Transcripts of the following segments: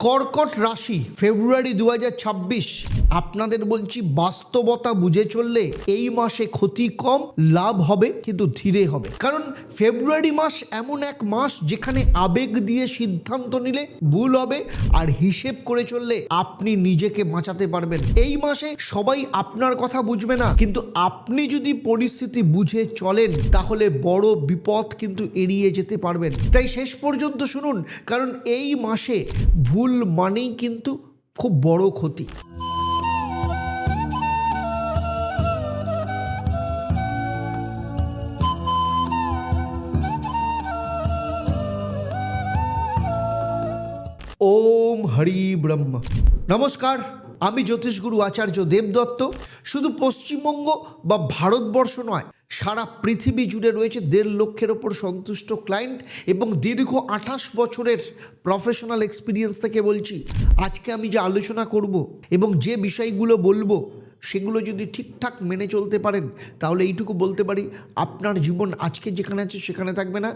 কর্কট রাশি ফেব্রুয়ারি 2026 আপনাদের বলছি বাস্তবতা বুঝে চললে এই মাসে ক্ষতি কম, লাভ হবে কিন্তু ধীরে হবে। কারণ ফেব্রুয়ারি মাস এমন এক মাস যেখানে আবেগ দিয়ে সিদ্ধান্ত নিলে ভুল হবে, আর হিসেব করে চললে আপনি নিজেকে বাঁচাতে পারবেন। এই মাসে সবাই আপনার কথা বুঝবে না, কিন্তু আপনি যদি পরিস্থিতি বুঝে চলেন তাহলে বড় বিপদ কিন্তু এড়িয়ে যেতে পারবেন। তাই শেষ পর্যন্ত শুনুন, কারণ এই মাসে ভুল মানেই কিন্তু খুব বড় ক্ষতি। ওম হরি ব্রহ্মা। নমস্কার, আমি জ্যোতিষগুরু আচার্য দেবদত্ত। শুধু পশ্চিমবঙ্গ বা ভারতবর্ষ নয়, সারা পৃথিবী জুড়ে রয়েছে 1.5 লক্ষের ওপর সন্তুষ্ট ক্লায়েন্ট এবং দীর্ঘ 28 বছরের প্রফেশনাল এক্সপিরিয়েন্স থেকে বলছি, আজকে আমি যে আলোচনা করব এবং যে বিষয়গুলো বলবো সেগুলো যদি ঠিকঠাক মেনে চলতে পারেন তাহলে এইটুকু বলতে পারি, আপনার জীবন আজকে যেখানে আছে সেখানে থাকবে না,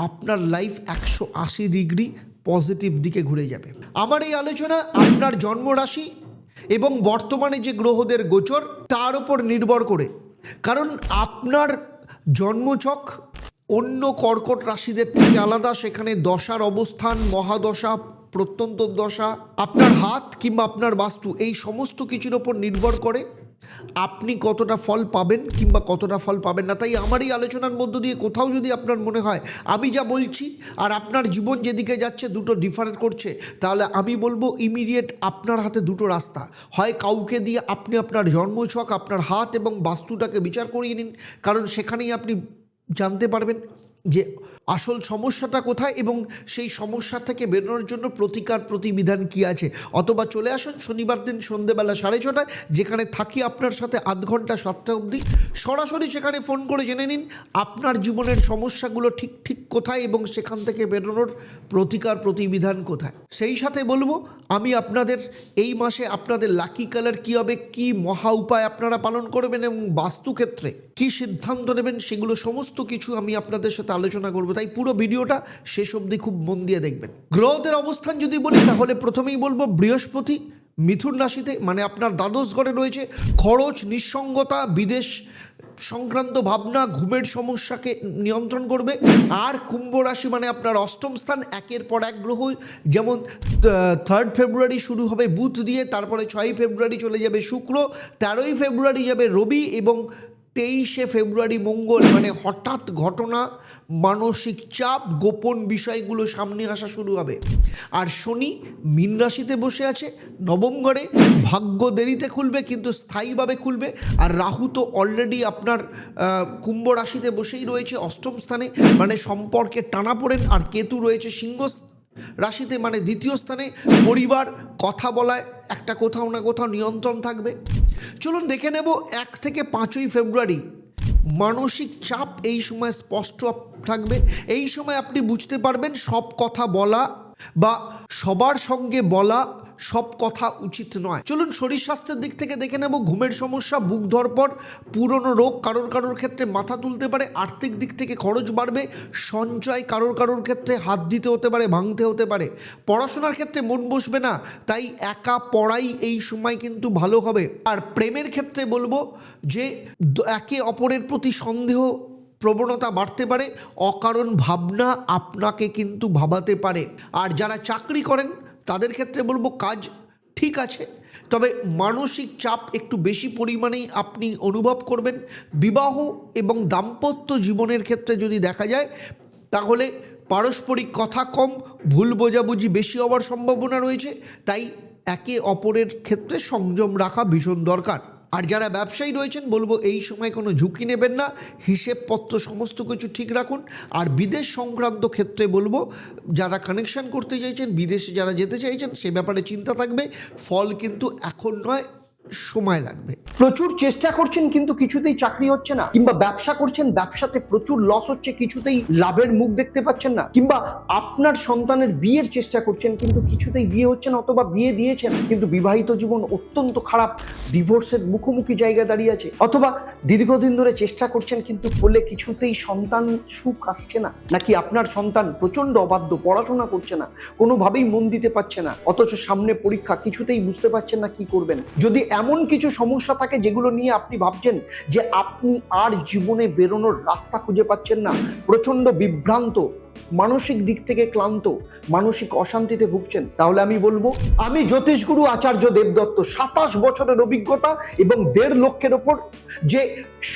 আপনার লাইফ 180 ডিগ্রি পজিটিভ দিকে ঘুরে যাবে। আমার এই আলোচনা আপনার জন্মরাশি এবং বর্তমানে যে গ্রহদের গোচর তার উপর নির্ভর করে। কারণ আপনার জন্মছক অন্য কর্কট রাশিদের থেকে আলাদা। সেখানে দশার অবস্থান, মহাদশা, প্রত্যন্ত দশা, আপনার হাত কিংবা আপনার বাস্তু, এই সমস্ত কিছুর ওপর নির্ভর করে আপনি কতটা ফল পাবেন কিংবা কতটা ফল পাবেন না। তাই আমার এই আলোচনার মধ্য দিয়ে কোথাও যদি আপনার মনে হয় আমি যা বলছি আর আপনার জীবন যেদিকে যাচ্ছে দুটো ডিফারেন্ট করছে, তাহলে আমি বলবো ইমিডিয়েট আপনার হাতে দুটো রাস্তা। হয় কাউকে দিয়ে আপনি আপনার জন্মছক, আপনার হাত এবং বাস্তুটাকে বিচার করিয়ে নিন, কারণ সেখানেই আপনি জানতে পারবেন যে আসল সমস্যাটা কোথায় এবং সেই সমস্যা থেকে বেরোনোর জন্য প্রতিকার প্রতিবিধান কী আছে। অথবা চলে আসুন শনিবার দিন সন্ধেবেলা 6:30, যেখানে থাকি আপনার সাথে 8 ঘন্টা 7টা অবধি। সরাসরি সেখানে ফোন করে জেনে নিন আপনার জীবনের সমস্যাগুলো ঠিক কোথায় এবং সেখান থেকে বেরোনোর প্রতিকার প্রতিবিধান কোথায়। সেই সাথে বলবো আমি আপনাদের এই মাসে আপনাদের লাকি কালার কী হবে, কী মহা উপায় আপনারা পালন করবেন এবং বাস্তুক্ষেত্রে কী সিদ্ধান্ত নেবেন, সেগুলো সমস্ত কিছু আমি আপনাদের সাথে আলোচনা করব। তাই পুরো ভিডিওটা শেষ অবধি খুব মন দিয়ে দেখবেন। গ্রহদের অবস্থান যদি বলি তাহলে প্রথমেই বলবো বৃহস্পতি মিথুন রাশিতে, মানে আপনার দ্বাদশ ঘরে রয়েছে। খরচ, নিঃসঙ্গতা, বিদেশ সংক্রান্ত ভাবনা, ঘুমের সমস্যাকে নিয়ন্ত্রণ করবে। আর কুম্ভ রাশি মানে আপনার অষ্টম স্থান, একের পর এক গ্রহ, যেমন 3 ফেব্রুয়ারি শুরু হবে বুধ দিয়ে, তারপরে 6 ফেব্রুয়ারি চলে যাবে শুক্র, 13 ফেব্রুয়ারি যাবে রবি এবং 23 ফেব্রুয়ারি মঙ্গল। মানে হঠাৎ ঘটনা, মানসিক চাপ, গোপন বিষয়গুলো সামনে আসা শুরু হবে। আর শনি মীন রাশিতে বসে আছে নবম ঘরে, ভাগ্য দেরিতে খুলবে কিন্তু স্থায়ীভাবে খুলবে। আর রাহু তো অলরেডি আপনার কুম্ভ রাশিতে বসেই রয়েছে অষ্টম স্থানে, মানে সম্পর্কে টানাপোড়েন। আর কেতু রয়েছে সিংহ রাশিতে, মানে দ্বিতীয় স্থানে। পরিবার, কথা বলায় একটা কোথাও না কোথাও নিয়ন্ত্রণ থাকবে। চলুন দেখে নেব 1 থেকে 5 ফেব্রুয়ারি। মানসিক চাপ এই সময় স্পষ্ট থাকবে। এই সময় আপনি বুঝতে পারবেন সব কথা বলা বা সবার সঙ্গে বলা সব কথা উচিত নয়। চলুন শরীর স্বাস্থ্যের দিক থেকে দেখে নেব। ঘুমের সমস্যা, বুক ধড়ফড়, পুরনো রোগ কারোর ক্ষেত্রে মাথা তুলতে পারে। আর্থিক দিক থেকে খরচ বাড়বে। সঞ্চয় কারোর ক্ষেত্রে হাত দিতে হতে পারে, ভাঙতে হতে পারে। পড়াশোনার ক্ষেত্রে মন বসবে না, তাই একা পড়াই এই সময় কিন্তু ভালো হবে। আর প্রেমের ক্ষেত্রে বলবো যে একে অপরের প্রতি সন্দেহ প্রবণতা বাড়তে পারে। অকারণ ভাবনা আপনাকে কিন্তু ভাবাতে পারে। আর যারা চাকরি করেন তাদের ক্ষেত্রে বলবো কাজ ঠিক আছে, তবে মানসিক চাপ একটু বেশি পরিমাণেই আপনি অনুভব করবেন। বিবাহ এবং দাম্পত্য জীবনের ক্ষেত্রে যদি দেখা যায় তাহলে পারস্পরিক কথা কম, ভুল বোঝাবুঝি বেশি হওয়ার সম্ভাবনা রয়েছে। তাই একে অপরের ক্ষেত্রে সংযম রাখা ভীষণ দরকার। আর যারা ব্যবসায়ী রয়েছেন বলবো এই সময় কোনো ঝুঁকি নেবেন না, হিসেবপত্র সমস্ত কিছু ঠিক রাখুন। আর বিদেশ সংক্রান্ত ক্ষেত্রে বলবো যারা কানেকশন করতে চাইছেন, বিদেশে যারা যেতে চাইছেন সে ব্যাপারে চিন্তা থাকবে। ফল কিন্তু এখন নয়, সময় লাগবে। প্রচুর চেষ্টা করছেন কিন্তু কিছুতেই চাকরি হচ্ছে না, কিংবা ব্যবসা করছেন, ব্যবসাতে প্রচুর লস হচ্ছে, কিছুতেই লাভের মুখ দেখতে পাচ্ছেন না, কিংবা আপনার সন্তানের বিয়ের চেষ্টা করছেন কিন্তু কিছুতেই বিয়ে হচ্ছে না, অথবা বিয়ে দিয়েছেন কিন্তু বিবাহিত জীবন অত্যন্ত খারাপ, ডিভোর্সের মুখোমুখি জায়গায় দাঁড়িয়ে আছে, অথবা দীর্ঘদিন ধরে চেষ্টা করছেন কিন্তু বলে কিছুতেই সন্তান সুখ আসছে না, নাকি আপনার সন্তান প্রচন্ড অবাধ্য, পড়াশোনা করছে না, কোনোভাবেই মন দিতে পারছে না, অথচ সামনে পরীক্ষা, কিছুতেই বুঝতে পারছেন না কি করবেন। যদি এমন কিছু সমস্যা থাকে যেগুলো নিয়ে আপনি ভাবছেন যে আপনি আর জীবনে বেরোনোর রাস্তা খুঁজে পাচ্ছেন না, প্রচন্ড বিভ্রান্ত, মানসিক দিক থেকে ক্লান্ত, মানসিক অশান্তিতে ভুগছেন, তাহলে আমি বলবো, আমি জ্যোতিষগুরু আচার্য দেবদত্ত, 27 বছরের অভিজ্ঞতা এবং 1.5 লক্ষের ওপর যে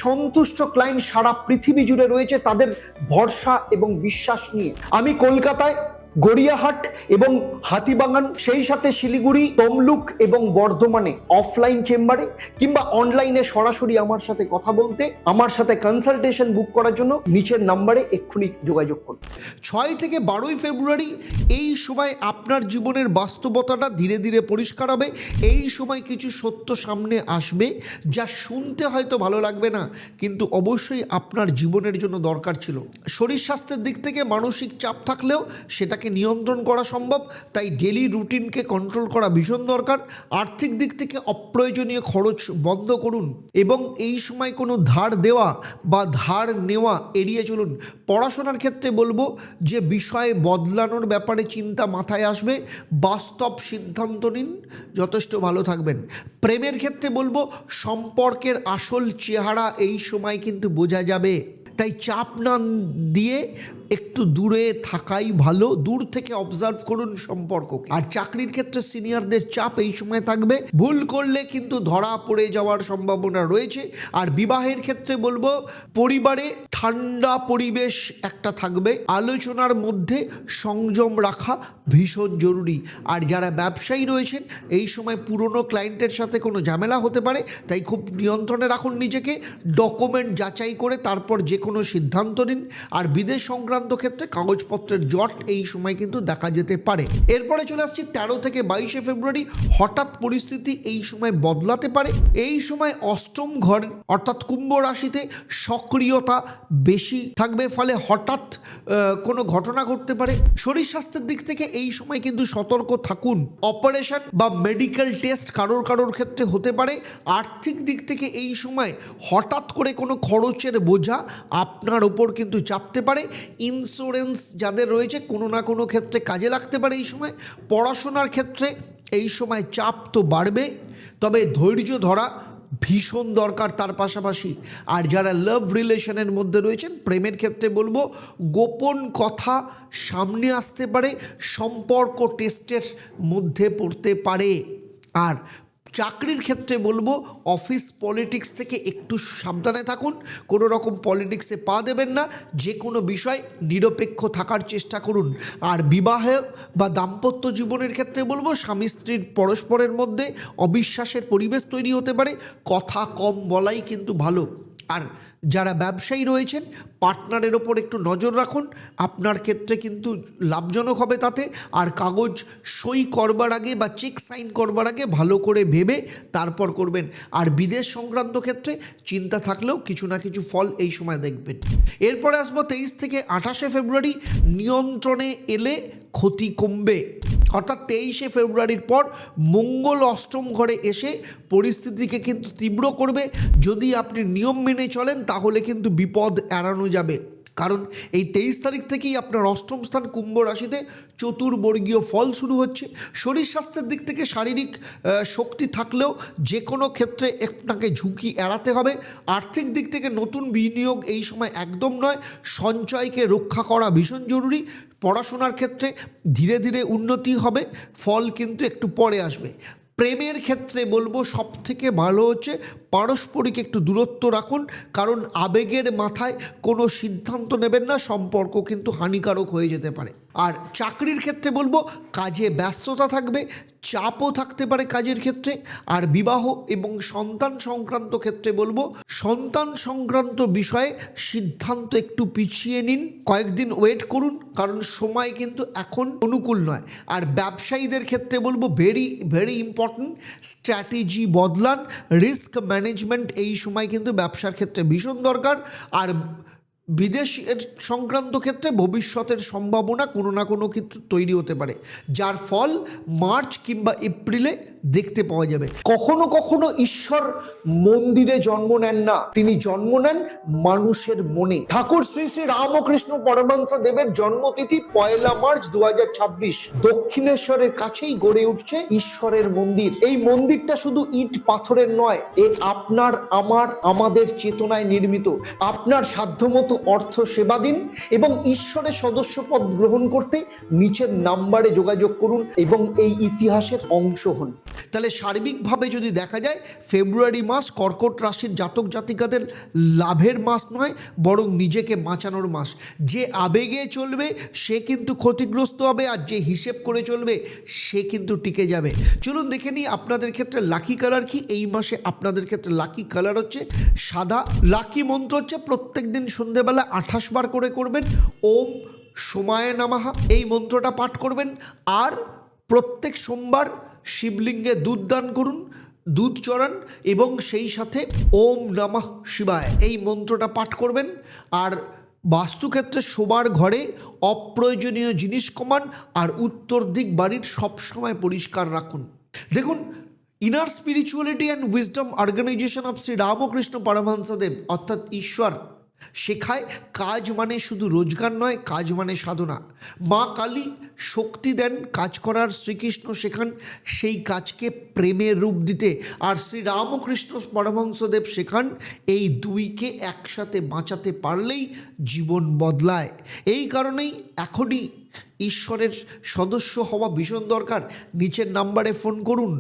সন্তুষ্ট ক্লায়েন্ট সারা পৃথিবী জুড়ে রয়েছে তাদের ভরসা এবং বিশ্বাস নিয়ে আমি কলকাতায় গড়িয়াহাট এবং হাতিবাগান, সেই সাথে শিলিগুড়ি, তমলুক এবং বর্ধমানে অফলাইন চেম্বারে কিংবা অনলাইনে সরাসরি আমার সাথে কথা বলতে, আমার সাথে কনসালটেশন বুক করার জন্য নিচের নাম্বারে এক্ষুনি যোগাযোগ করুন। 6 থেকে 12 ফেব্রুয়ারি এই সময় আপনার জীবনের বাস্তবতাটা ধীরে ধীরে পরিষ্কার হবে। এই সময় কিছু সত্য সামনে আসবে যা শুনতে হয়তো ভালো লাগবে না, কিন্তু অবশ্যই আপনার জীবনের জন্য দরকার ছিল। শরীর স্বাস্থ্যের দিক থেকে মানসিক চাপ থাকলেও সেটাকে নিয়ন্ত্রণ করা সম্ভব, তাই ডেলি রুটিনকে কন্ট্রোল করা ভীষণ দরকার। আর্থিক দিক থেকে অপ্রয়োজনীয় খরচ বন্ধ করুন এবং এই সময় কোনো ধার দেওয়া বা ধার নেওয়া এড়িয়ে চলুন। পড়াশোনার ক্ষেত্রে বলবো যে বিষয়ে বদলানোর ব্যাপারে চিন্তা মাথায় আসবে, বাস্তব সিদ্ধান্ত নিন, যথেষ্ট ভালো থাকবেন। প্রেমের ক্ষেত্রে বলবো সম্পর্কের আসল চেহারা এই সময় কিন্তু বোঝা যাবে, তাই চাপ না দিয়ে একটু দূরে থাকাই ভালো, দূর থেকে অবজার্ভ করুন সম্পর্ককে। আর চাকরির ক্ষেত্রে সিনিয়রদের চাপ এই সময় থাকবে, ভুল করলে কিন্তু ধরা পড়ে যাওয়ার সম্ভাবনা রয়েছে। আর বিবাহের ক্ষেত্রে বলবো পরিবারে ঠান্ডা পরিবেশ একটা থাকবে, আলোচনার মধ্যে সংযম রাখা ভীষণ জরুরি। আর যারা ব্যবসায়ী রয়েছেন এই সময় পুরনো ক্লায়েন্টের সাথে কোনো ঝামেলা হতে পারে, তাই খুব নিয়ন্ত্রণে রাখুন নিজেকে, ডকুমেন্ট যাচাই করে তারপর যে কোনো সিদ্ধান্ত নিন। আর বিদেশ সংক্রান্ত ক্ষেত্রে কাগজপত্রের জট এই সময় কিন্তু দেখা যেতে পারে। এরপরে চলে আসছি 13 থেকে 22 ফেব্রুয়ারি, হঠাৎ পরিস্থিতি এই সময় বদলাতে পারে। এই সময় অষ্টম ঘর অর্থাৎ কুম্ভ রাশিতে সক্রিয়তা বেশি থাকবে, ফলে হঠাৎ কোনো ঘটনা ঘটতে পারে। শরীর স্বাস্থ্যের দিক থেকে এই সময় কিন্তু সতর্ক থাকুন, অপারেশন বা মেডিকেল টেস্ট কারোর ক্ষেত্রে হতে পারে। আর্থিক দিক থেকে এই সময় হঠাৎ করে কোনো খরচের বোঝা আপনার ওপর কিন্তু চাপতে পারে। ইন্স্যুরেন্স যাদের রয়েছে কোনো না কোনো ক্ষেত্রে কাজে লাগতে পারে এই সময়। পড়াশোনার ক্ষেত্রে এই সময় চাপ তো বাড়বে, তবে ধৈর্য ধরা ভীষণ দরকার তার পাশাপাশি। আর যারা লাভ রিলেশনের মধ্যে রয়েছেন, প্রেমের ক্ষেত্রে বলবো গোপন কথা সামনে আসতে পারে, সম্পর্ক টেস্টের মধ্যে পড়তে পারে। আর চাকরির ক্ষেত্রে বলবো অফিস পলিটিক্স থেকে একটু সাবধানে থাকুন, কোনো রকম পলিটিক্সে পা দেবেন না, যে কোনো বিষয় নিরপেক্ষ থাকার চেষ্টা করুন। আর বিবাহে বা দাম্পত্য জীবনের ক্ষেত্রে বলবো স্বামী স্ত্রীর পরস্পরের মধ্যে অবিশ্বাসের পরিবেশ তৈরি হতে পারে, কথা কম বলাই কিন্তু ভালো। আর যারা ব্যবসায়ী রয়েছেন পার্টনারের ওপর একটু নজর রাখুন, আপনার ক্ষেত্রে কিন্তু লাভজনক হবে তাতে। আর কাগজ সই করবার আগে বা চেক সাইন করবার আগে ভালো করে ভেবে তারপর করবেন। আর বিদেশ সংক্রান্ত ক্ষেত্রে চিন্তা থাকলেও কিছু না কিছু ফল এই সময় দেখবেন। এরপরে আসবো 23 থেকে 28 ফেব্রুয়ারি, নিয়ন্ত্রণে এলে ক্ষতি কমবে। অর্থাৎ 23 ফেব্রুয়ারির পর মঙ্গল অষ্টম ঘরে এসে পরিস্থিতিকে কিন্তু তীব্র করবে। যদি আপনি নিয়ম মেনে চলেন তাহলে কিন্তু বিপদ এড়ানো যাবে, কারণ এই 23 তারিখ থেকেই আপনার অষ্টম স্থান কুম্ভ রাশিতে চতুর্বর্গীয় ফল শুরু হচ্ছে। শরীর স্বাস্থ্যের দিক থেকে শারীরিক শক্তি থাকলেও যে কোনো ক্ষেত্রে আপনাকে ঝুঁকি এড়াতে হবে। আর্থিক দিক থেকে নতুন বিনিয়োগ এই সময় একদম নয়, সঞ্চয়কে রক্ষা করা ভীষণ জরুরি। পড়াশোনার ক্ষেত্রে ধীরে ধীরে উন্নতি হবে, ফল কিন্তু একটু পরে আসবে। প্রেমের ক্ষেত্রে বলবো সব থেকে ভালো হচ্ছে পারস্পরিক একটু দূরত্ব রাখুন, কারণ আবেগের মাথায় কোনো সিদ্ধান্ত নেবেন না, সম্পর্ক কিন্তু হানিকারক হয়ে যেতে পারে। আর চাকরির ক্ষেত্রে বলবো কাজে ব্যস্ততা থাকবে, চাপও থাকতে পারে কাজের ক্ষেত্রে। আর বিবাহ এবং সন্তান সংক্রান্ত ক্ষেত্রে বলবো সন্তান সংক্রান্ত বিষয়ে সিদ্ধান্ত একটু পিছিয়ে নিন, কয়েকদিন ওয়েট করুন, কারণ সময় কিন্তু এখন অনুকূল নয়। আর ব্যবসায়ীদের ক্ষেত্রে বলবো ভেরি ভেরি ইম্পর্টেন্ট, স্ট্র্যাটেজি বদলান, রিস্ক ম্যানেজমেন্ট এই সময় কিন্তু ব্যবসার ক্ষেত্রে ভীষণ দরকার। আর বিদেশের সংক্রান্ত ক্ষেত্রে ভবিষ্যতের সম্ভাবনা কোনো না কোনো ক্ষেত্রে তৈরি হতে পারে, যার ফল মার্চ কিংবা এপ্রিলে দেখতে পাওয়া যাবে। কখনো কখনো ঈশ্বর মন্দিরে জন্ম নেন না, তিনি জন্ম নেন মানুষের মনে। ঠাকুর শ্রী শ্রী রামকৃষ্ণ পরমহংস দেবের জন্মতিথি 1 মার্চ 2026। দক্ষিণেশ্বরের কাছেই গড়ে উঠছে ঈশ্বরের মন্দির। এই মন্দিরটা শুধু ইট পাথরের নয়, এ আপনার আমাদের চেতনায় নির্মিত। আপনার সাধ্যমতো অর্থ সেবা দিন এবং ঈশ্বরের সদস্যপদ গ্রহণ করতে নিচের নাম্বারে যোগাযোগ করুন এবং এই ইতিহাসের অংশ হন। তাহলে সার্বিকভাবে যদি দেখা যায়, ফেব্রুয়ারি মাস কর্কট রাশির জাতক জাতিকাদের লাভের মাস নয়, বরং নিজেকে বাঁচানোর মাস। যে আবেগে চলবে সে কিন্তু ক্ষতিগ্রস্ত হবে, আর যে হিসেব করে চলবে সে কিন্তু টিকে যাবে। চলুন দেখে নিই আপনাদের ক্ষেত্রে লাকি কালার কি। এই মাসে আপনাদের ক্ষেত্রে লাকি কালার হচ্ছে সাদা। লাকি মন্ত্র হচ্ছে প্রত্যেক দিন সন্ধ্যেবেলা 28 বার করে করবেন ওম সোমায় নামাহা, এই মন্ত্রটা পাঠ করবেন। আর প্রত্যেক সোমবার শিবলিঙ্গে দুধ দান করুন, দুধ চড়ান এবং সেই সাথে ওম নমঃ শিবায় এই মন্ত্রটা পাঠ করবেন। আর বাস্তুক্ষেত্রে শোবার ঘরে অপ্রয়োজনীয় জিনিস কমান, আর উত্তর দিক বাড়ির সবসময় পরিষ্কার রাখুন। দেখুন, inner spirituality and wisdom organisation of Shri Ramakrishna Paramahansadev অর্থাৎ ঈশ্বর শেখায় কাজ মানে শুধু রোজগার নয়, কাজ মানে সাধনা। মা কালী শক্তি দেন কাজ করার, শ্রীকৃষ্ণ শেখান সেই কাজকে প্রেমের রূপ দিতে, আর শ্রী রামকৃষ্ণ পরমহংসদেব শেখান এই দুইকে একসাথে বাঁচাতে পারলেই জীবন বদলায়। এই কারণেই এখনই ঈশ্বরের সদস্য হওয়া ভীষণ দরকার। নিচের নাম্বারে ফোন করুন,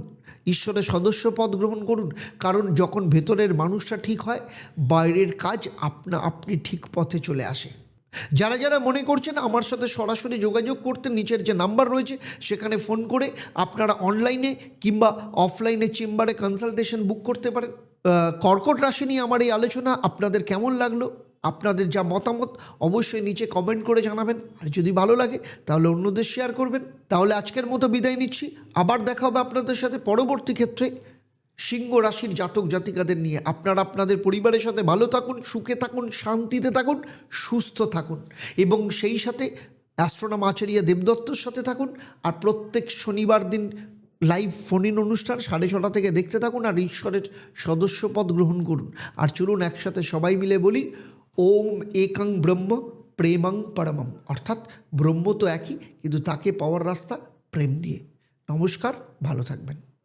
ঈশ্বরের সদস্য পদ গ্রহণ করুন, কারণ যখন ভেতরের মানুষটা ঠিক হয়, বাইরের কাজ আপনি ঠিক পথে চলে আসে। যারা যারা মনে করছেন আমার সাথে সরাসরি যোগাযোগ করতে, নিচের যে নাম্বার রয়েছে সেখানে ফোন করে আপনারা অনলাইনে কিংবা অফলাইনে চেম্বারে কনসালটেশন বুক করতে পারেন। কর্কট রাশি নিয়ে আমার এই আলোচনা আপনাদের কেমন লাগলো, আপনাদের যা মতামত অবশ্যই নিচে কমেন্ট করে জানাবেন। আর যদি ভালো লাগে তাহলে অন্যদের শেয়ার করবেন। তাহলে আজকের মতো বিদায় নিচ্ছি, আবার দেখা হবে আপনাদের সাথে পরবর্তী ক্ষেত্রে সিংহ রাশির জাতক জাতিকাদের নিয়ে। আপনারা আপনাদের পরিবারের সাথে ভালো থাকুন, সুখে থাকুন, শান্তিতে থাকুন, সুস্থ থাকুন এবং সেই সাথে অ্যাস্ট্রোনম আচার্য দেবদত্তর সাথে থাকুন। আর প্রত্যেক শনিবার দিন লাইভ ফোন ইন অনুষ্ঠান 6:30 থেকে দেখতে থাকুন, আর ঈশ্বরের সদস্যপদ গ্রহণ করুন। আর চলুন একসাথে সবাই মিলে বলি ওম একং ব্রহ্ম প্রেমং পরমম, অর্থাৎ ব্রহ্ম তো একই, কিন্তু তাকে পাওয়ার রাস্তা প্রেম নিয়ে। নমস্কার, ভালো থাকবেন।